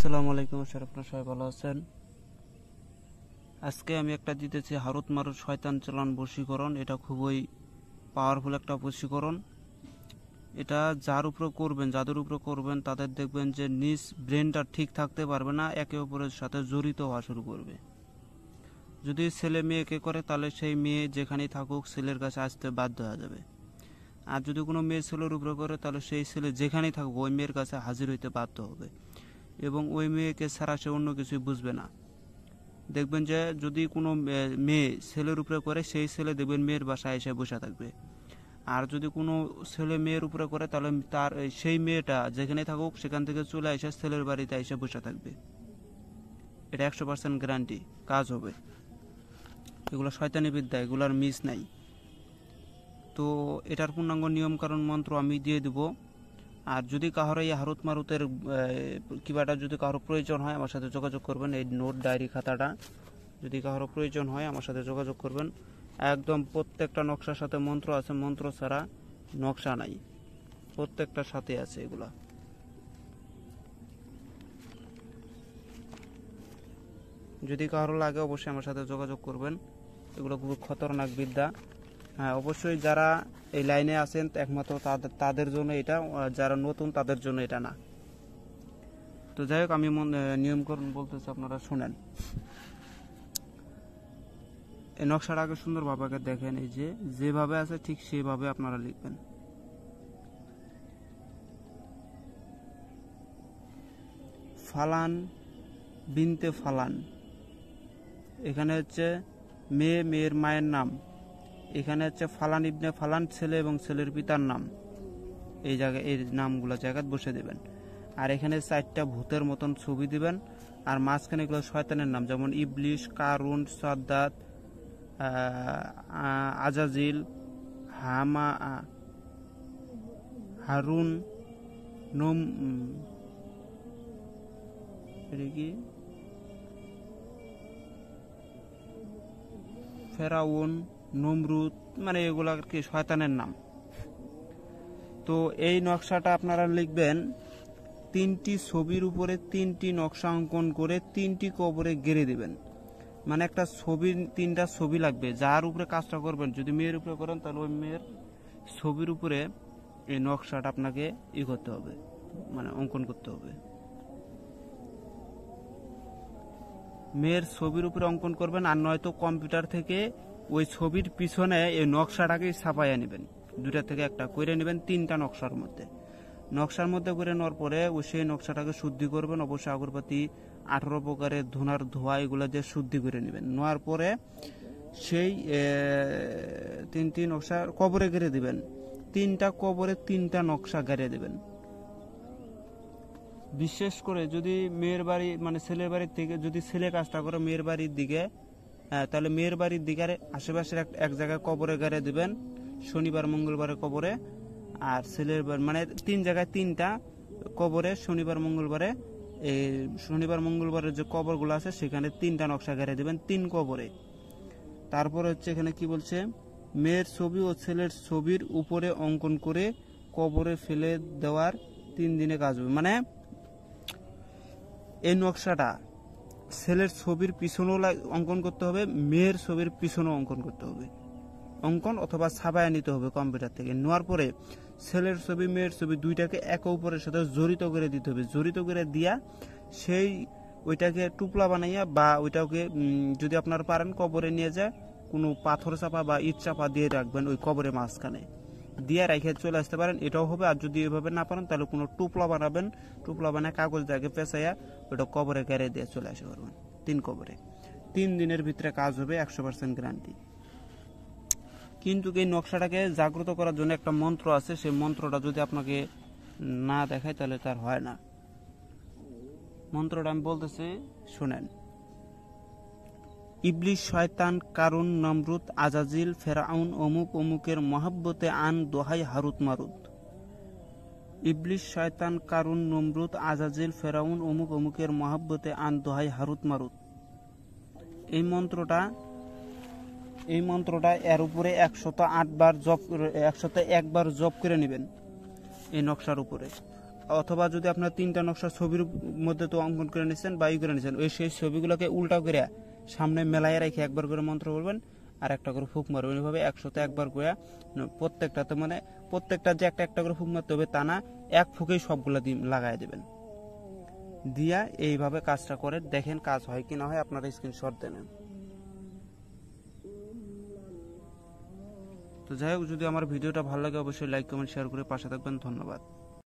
আসসালামু আলাইকুম স্যার, আপনারা সবাই ভালো আছেন। আজকে আমি একটা দিতেছি হারুত মারুত শয়তান চালান বশীকরণ। এটা খুবই পাওয়ারফুল একটা বশীকরণ। এটা যাদের উপরে করবেন তাদের দেখবেন যে নিজ ব্রেনটা ঠিক থাকতে পারবে না, একে অপরের সাথে জড়িত হওয়া শুরু করবে। যদি ছেলে মেয়েকে করে তাহলে সেই মেয়ে যেখানেই থাকুক ছেলের কাছে আসতে বাধ্য হয়ে যাবে। আর যদি কোনো মেয়ে ছেলের উপরে করে তাহলে সেই ছেলে যেখানেই থাকুক ওই মেয়ের কাছে হাজির হইতে বাধ্য হবে এবং ওই মেয়েকে ছাড়া সে অন্য কিছুই বুঝবে না। দেখবেন যে যদি কোনো মেয়ে ছেলের উপরে করে সেই ছেলে দেখবেন মেয়ের বাসায় এসে বসে থাকবে। আর যদি কোনো ছেলে মেয়ের উপরে করে তাহলে তার সেই মেয়েটা যেখানে থাকুক সেখান থেকে চলে এসে ছেলের বাড়িতে এসে বসে থাকবে। এটা 100% গ্যারান্টি কাজ হবে। এগুলো শয়তানি বিদ্যা, এগুলোর মিস নাই। তো এটার পূর্ণাঙ্গ নিয়মকানুন মন্ত্র আমি দিয়ে দেব। আর যদি কারো এই হারুত মারুতের কিবাটা যদি কারো প্রয়োজন হয় আমার সাথে যোগাযোগ করবেন। এই নোট ডায়েরি খাতাটা যদি কারো প্রয়োজন হয় আমার সাথে যোগাযোগ করবেন। একদম প্রত্যেকটা নকশার সাথে মন্ত্র আছে, মন্ত্র ছাড়া নকশা নাই, প্রত্যেকটার সাথে আছে এগুলা। যদি কারো লাগে অবশ্যই আমার সাথে যোগাযোগ করবেন। এগুলো খুব খতরনাক বিদ্যা। হ্যাঁ, অবশ্যই যারা এই লাইনে আছেন একমাত্র তাদের জন্য এটা, যারা নতুন তাদের জন্য এটা না। তো যাই হোক, আমি নিয়মকরণ বলতেছি, আপনারা শুনেন। এই নকশাটা আগে সুন্দরভাবে দেখেন। এই যেভাবে আছে ঠিক সেভাবে আপনারা লিখবেন। ফালান বিনতে ফালান, এখানে হচ্ছে মেয়ের মায়ের নাম। এখানে হচ্ছে ফালান ইবনে ফালান ছেলে এবং ছেলের পিতার নাম। এই জায়গায় এই নামগুলো জায়গায় বসে দেবেন। আর এখানে 4টা ভূতের মতন ছবি দিবেন। আর মাঝখানে এগুলো শয়তানের নাম, যেমন ইবলিশ, কারুন, সাদ্দাত, আজাজিল, হারুন, ফেরাউন, নমরুদ, মানে এগুলো আর কি শয়তানের নাম। তো এই নকশাটা আপনারা লিখবেন 3টি ছবির উপরে 3টি নকশা অঙ্কন করে 3টি কবরে গেড়ে দিবেন। মানে একটা ছবির 3টা ছবি লাগবে। যার উপরে কাজটা করবেন, যদি মেয়ের উপরে করেন তাহলে ওই মেয়ের ছবির উপরে এই নকশাটা আপনাকে করতে হবে, মানে অঙ্কন করতে হবে। মেয়ের ছবির উপরে অঙ্কন করবেন, আর নয়তো কম্পিউটার থেকে ওই ছবির পিছনে এই নকশাটাকে ছাপাইয়া নেবেন। 2টা থেকে একটা করে নেবেন, 3টা নকশার মধ্যে করে নেওয়ার পরে ওই সেই নকশাটাকে শুদ্ধি করবেন। অবশ্যই আগরবাতি 18 প্রকারের ধুনার ধোয়া এগুলো দিয়ে শুদ্ধি করে নেবেন। নেওয়ার পরে সেই 3টি নকশা কবরে গেড়ে দিবেন। 3টা কবরে 3টা নকশা গেড়ে দেবেন। বিশেষ করে যদি মেয়ের বাড়ি মানে ছেলের বাড়ির থেকে যদি ছেলে কাজটা করে মেয়ের বাড়ির দিকে, তাহলে মেয়ের বাড়ির দিকে আশেপাশের এক জায়গায় কবরে গেড়ে দিবেন, শনিবার মঙ্গলবারে কবরে। আর ছেলের মানে 3 জায়গায় 3টা কবরে শনিবার মঙ্গলবারের যে কবরগুলো আছে সেখানে 3টা নকশা গেড়ে দিবেন 3 কবরে। তারপর হচ্ছে এখানে কি বলছে, মেয়ের ছবি ও ছেলের ছবির উপরে অঙ্কন করে কবরে ফেলে দেওয়ার 3 দিনে কাজ হবে। মানে এই নকশাটা ছেলের ছবির পিছনেও অঙ্কন করতে হবে, মেয়ের ছবির পিছনেও অঙ্কন করতে হবে। অঙ্কন অথবা ছাপায় নিতে হবে কম্পিউটার থেকে। নেওয়ার পরে ছেলের ছবি মেয়ের ছবি 2টাকে একে অপরের সাথে জড়িত করে দিতে হবে। জড়িত করে দিয়া সেই ওইটাকে টুপলা বানাইয়া বা ওইটাকে যদি আপনারা পারেন কবরে নিয়ে যায় কোনো পাথর চাপা বা ইট চাপা দিয়ে রাখবেন ওই কবরের মাঝখানে, দিয়ে রেখে চলে আসতে পারেন, এটাও হবে। আর যদি এভাবে না পারেন তাহলে কোনো টুপলা বানাবেন, টুপলা বানায় কাগজ দিয়ে পেঁচাইয়া ওইটা কবরে গেড়ে দিয়ে চলে আসতে পারবেন 3 কবরে। 3 দিনের ভিতরে কাজ হবে, 100% গ্যারান্টি। কিন্তু এই নকশাটাকে জাগ্রত করার জন্য একটা মন্ত্র আছে, সেই মন্ত্রটা যদি আপনাকে না দেখায় তাহলে তার হয় না। মন্ত্রটা আমি বলতেছি, শুনেন। ইবলিশ, শয়তান, কারুন, নমরুদ, আজাজিল, ফেরাউন অমুক অমুকের মহাব্বতে আন দোহাই হারুত মারুত। ইবলিশ, শয়তান, কারুন, নমরুদ, আজাজিল, ফেরাউন অমুক অমুকের মহাব্বতে আন দোহাই হারুত মারুত। এই মন্ত্রটা এর উপরে 101 বার জপ করে নেবেন এই নকশার উপরে। অথবা যদি আপনার 3টা নকশা ছবির মধ্যে তো অঙ্কন করে নিচ্ছেন বা ই করে নিচ্ছেন, ওই সেই ছবিগুলোকে উল্টা করে সামনে মেলায় রেখে একবার করে মন্ত্র বলবেন আর একটা করে ফুক মারবেন। এইভাবে 100তে একবার করে প্রত্যেকটাতে, মানে প্রত্যেকটা যে একটা একটা করে ফুক মারতে হবে তা না, এক ফুকেই সবগুলা লাগাই দেবেন। দিয়া এইভাবে কাজটা করে দেখেন কাজ হয় কি না হয়, আপনারা স্ক্রিনশট দেন। তো যাই হোক, যদি আমার ভিডিওটা ভালো লাগে অবশ্যই লাইক কমেন্ট শেয়ার করে পাশে থাকবেন। ধন্যবাদ।